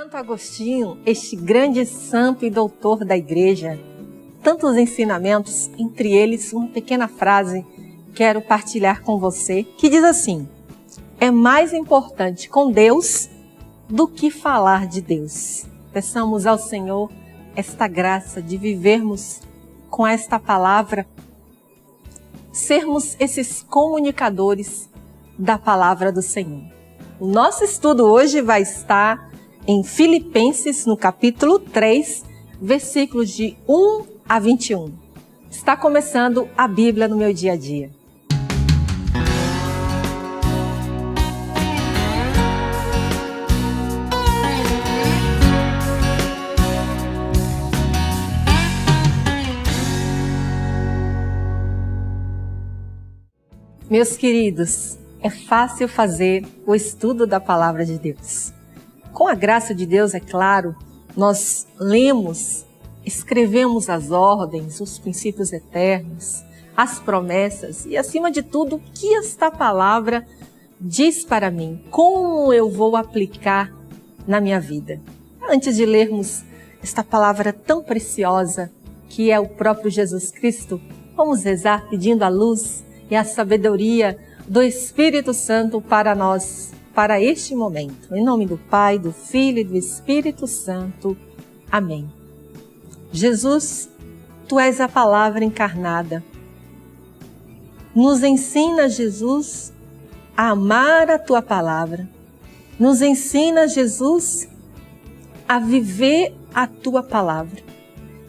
Santo Agostinho, este grande santo e doutor da igreja, tantos ensinamentos, entre eles uma pequena frase quero partilhar com você, que diz assim: é mais importante com Deus do que falar de Deus. Peçamos ao Senhor esta graça de vivermos com esta palavra, sermos esses comunicadores da palavra do Senhor. O nosso estudo hoje vai estar em Filipenses, no capítulo 3, versículos de 1 a 21. Está começando a Bíblia no meu dia a dia. Meus queridos, é fácil fazer o estudo da palavra de Deus. Com a graça de Deus, é claro, nós lemos, escrevemos as ordens, os princípios eternos, as promessas e, acima de tudo, o que esta palavra diz para mim, como eu vou aplicar na minha vida. Antes de lermos esta palavra tão preciosa, que é o próprio Jesus Cristo, vamos rezar pedindo a luz e a sabedoria do Espírito Santo para nós, para este momento. Em nome do Pai, do Filho e do Espírito Santo. Amém. Jesus, Tu és a palavra encarnada. Nos ensina, Jesus, a amar a Tua palavra. Nos ensina, Jesus, a viver a Tua palavra.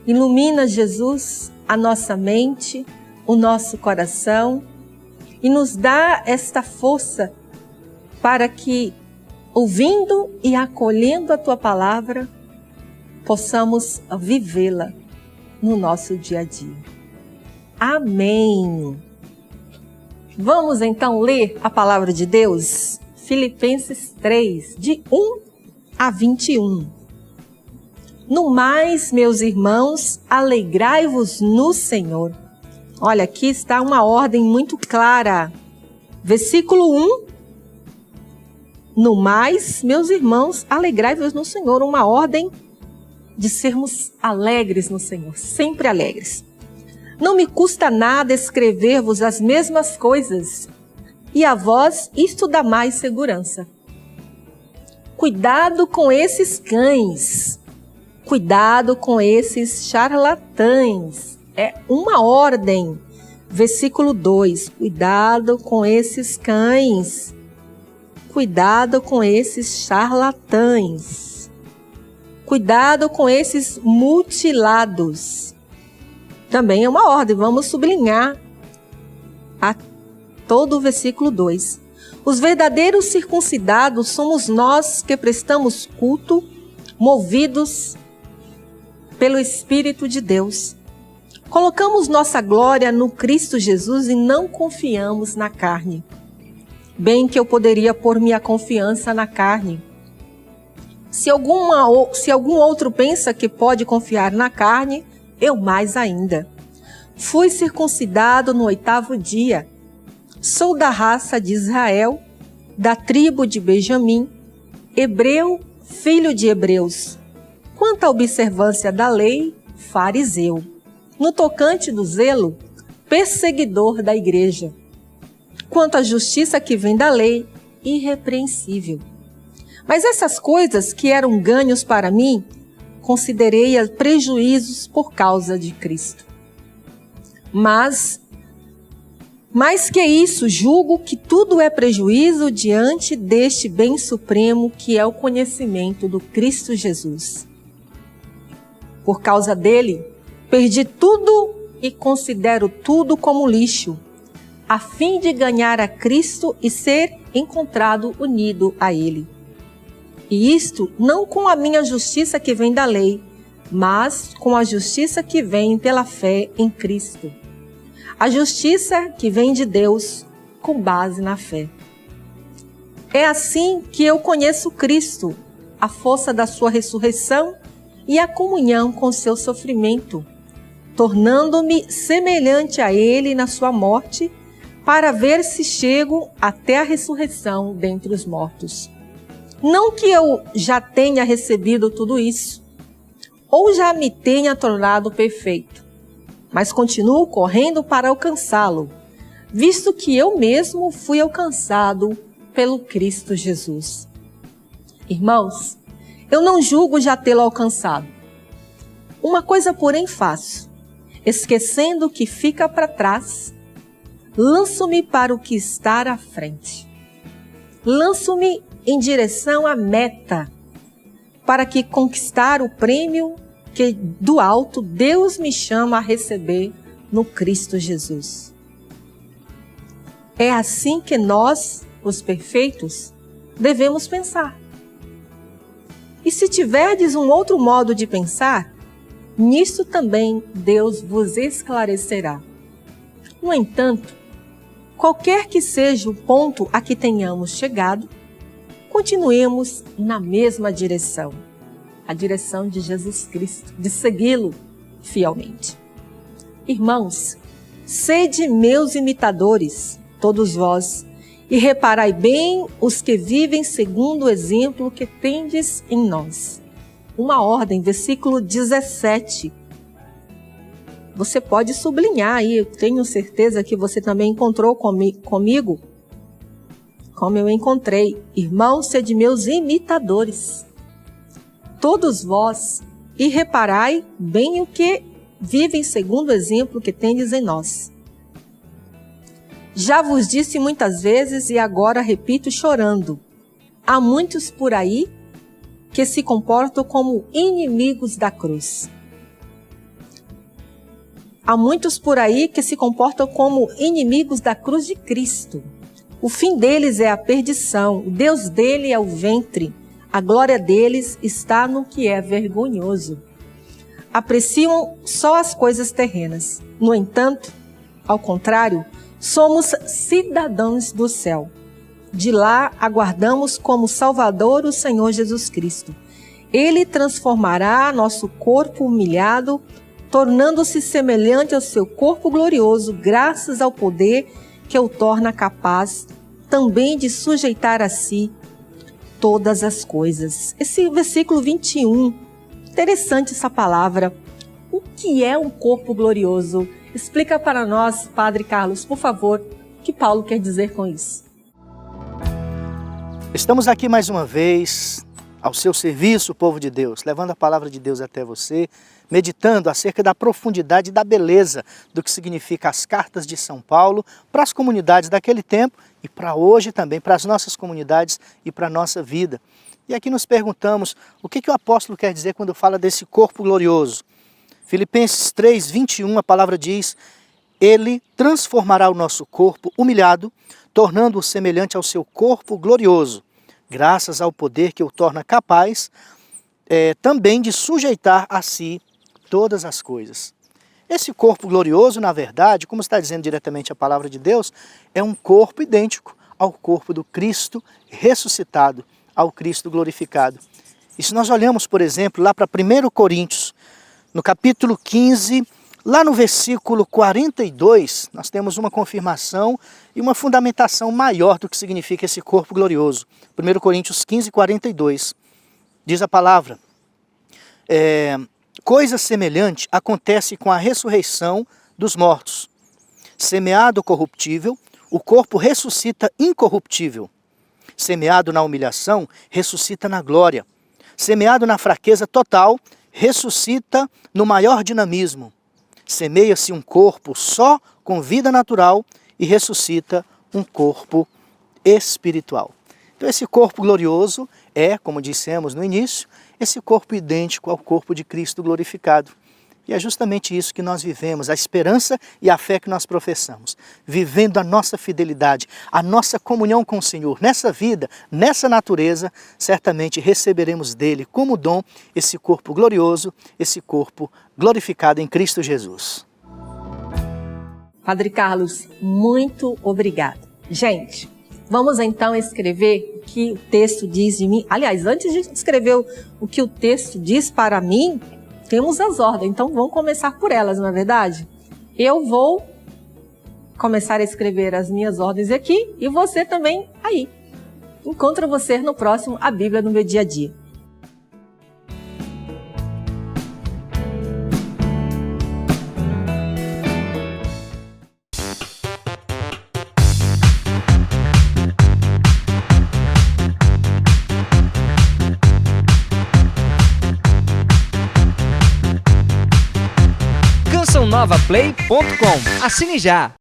Ilumina, Jesus, a nossa mente, o nosso coração e nos dá esta força para que, ouvindo e acolhendo a Tua palavra, possamos vivê-la no nosso dia a dia. Amém! Vamos então ler a palavra de Deus? Filipenses 3, de 1 a 21. No mais, meus irmãos, alegrai-vos no Senhor. Olha, aqui está uma ordem muito clara. Versículo 1. No mais, meus irmãos, alegrai-vos no Senhor. Uma ordem de sermos alegres no Senhor, sempre alegres. Não me custa nada escrever-vos as mesmas coisas, e a vós isto dá mais segurança. Cuidado com esses cães, cuidado com esses charlatães. É uma ordem. Versículo 2. Cuidado com esses cães. Cuidado com esses charlatães. Cuidado com esses mutilados. Também é uma ordem. Vamos sublinhar todo o versículo 2. Os verdadeiros circuncidados somos nós que prestamos culto, movidos pelo Espírito de Deus. Colocamos nossa glória no Cristo Jesus e não confiamos na carne. Bem que eu poderia pôr minha confiança na carne. Se algum outro pensa que pode confiar na carne, eu mais ainda. Fui circuncidado no 8º dia. Sou da raça de Israel, da tribo de Benjamim, hebreu, filho de hebreus. Quanto à observância da lei, fariseu. No tocante do zelo, perseguidor da igreja. Quanto à justiça que vem da lei, irrepreensível. Mas essas coisas que eram ganhos para mim, considerei-as prejuízos por causa de Cristo. Mas, mais que isso, julgo que tudo é prejuízo diante deste bem supremo que é o conhecimento do Cristo Jesus. Por causa dele, perdi tudo e considero tudo como lixo, a fim de ganhar a Cristo e ser encontrado unido a Ele. E isto não com a minha justiça que vem da lei, mas com a justiça que vem pela fé em Cristo. A justiça que vem de Deus com base na fé. É assim que eu conheço Cristo, a força da sua ressurreição e a comunhão com seu sofrimento, tornando-me semelhante a Ele na sua morte, para ver se chego até a ressurreição dentre os mortos. Não que eu já tenha recebido tudo isso, ou já me tenha tornado perfeito, mas continuo correndo para alcançá-lo, visto que eu mesmo fui alcançado pelo Cristo Jesus. Irmãos, eu não julgo já tê-lo alcançado. Uma coisa, porém, faço, esquecendo o que fica para trás, lanço-me para o que está à frente. Lanço-me em direção à meta, para que conquistar o prêmio que do alto Deus me chama a receber no Cristo Jesus. É assim que nós, os perfeitos, devemos pensar. E se tiverdes um outro modo de pensar, nisso também Deus vos esclarecerá. No entanto, qualquer que seja o ponto a que tenhamos chegado, continuemos na mesma direção, a direção de Jesus Cristo, de segui-lo fielmente. Irmãos, sede meus imitadores, todos vós, e reparai bem os que vivem segundo o exemplo que tendes em nós. Uma ordem, versículo 17. Você pode sublinhar aí, eu tenho certeza que você também encontrou comigo, como eu encontrei. Irmãos, sede meus imitadores, todos vós, e reparai bem o que vivem segundo o exemplo que tendes em nós. Já vos disse muitas vezes e agora repito chorando, há muitos por aí que se comportam como inimigos da cruz. Há muitos por aí que se comportam como inimigos da cruz de Cristo. O fim deles é a perdição, o Deus dele é o ventre, a glória deles está no que é vergonhoso. Apreciam só as coisas terrenas. No entanto, ao contrário, somos cidadãos do céu. De lá aguardamos como Salvador o Senhor Jesus Cristo. Ele transformará nosso corpo humilhado, tornando-se semelhante ao seu corpo glorioso, graças ao poder que o torna capaz também de sujeitar a si todas as coisas. Esse versículo 21, interessante essa palavra. O que é um corpo glorioso? Explica para nós, Padre Carlos, por favor, o que Paulo quer dizer com isso. Estamos aqui mais uma vez, ao seu serviço, povo de Deus, levando a palavra de Deus até você, meditando acerca da profundidade e da beleza do que significa as cartas de São Paulo para as comunidades daquele tempo e para hoje também, para as nossas comunidades e para a nossa vida. E aqui nos perguntamos o que o apóstolo quer dizer quando fala desse corpo glorioso. Filipenses 3, 21, a palavra diz: Ele transformará o nosso corpo humilhado, tornando-o semelhante ao seu corpo glorioso, graças ao poder que o torna capaz também de sujeitar a si todas as coisas. Esse corpo glorioso, na verdade, como está dizendo diretamente a palavra de Deus, é um corpo idêntico ao corpo do Cristo ressuscitado, ao Cristo glorificado. E se nós olhamos, por exemplo, lá para 1 Coríntios, no capítulo 15, lá no versículo 42, nós temos uma confirmação e uma fundamentação maior do que significa esse corpo glorioso. 1 Coríntios 15, 42, diz a palavra: coisa semelhante acontece com a ressurreição dos mortos. Semeado corruptível, o corpo ressuscita incorruptível. Semeado na humilhação, ressuscita na glória. Semeado na fraqueza total, ressuscita no maior dinamismo. Semeia-se um corpo só com vida natural e ressuscita um corpo espiritual. Então esse corpo glorioso é, como dissemos no início, esse corpo idêntico ao corpo de Cristo glorificado. E é justamente isso que nós vivemos, a esperança e a fé que nós professamos, vivendo a nossa fidelidade, a nossa comunhão com o Senhor. Nessa vida, nessa natureza, certamente receberemos dele como dom esse corpo glorioso, esse corpo glorificado em Cristo Jesus. Padre Carlos, muito obrigado. Gente, vamos então escrever o que o texto diz de mim. Aliás, antes de escrever o que o texto diz para mim, temos as ordens, então vamos começar por elas, não é verdade? Eu vou começar a escrever as minhas ordens aqui e você também aí. Encontro você no próximo A Bíblia no Meu Dia a Dia. CançãoNovaPlay.com. Assine já!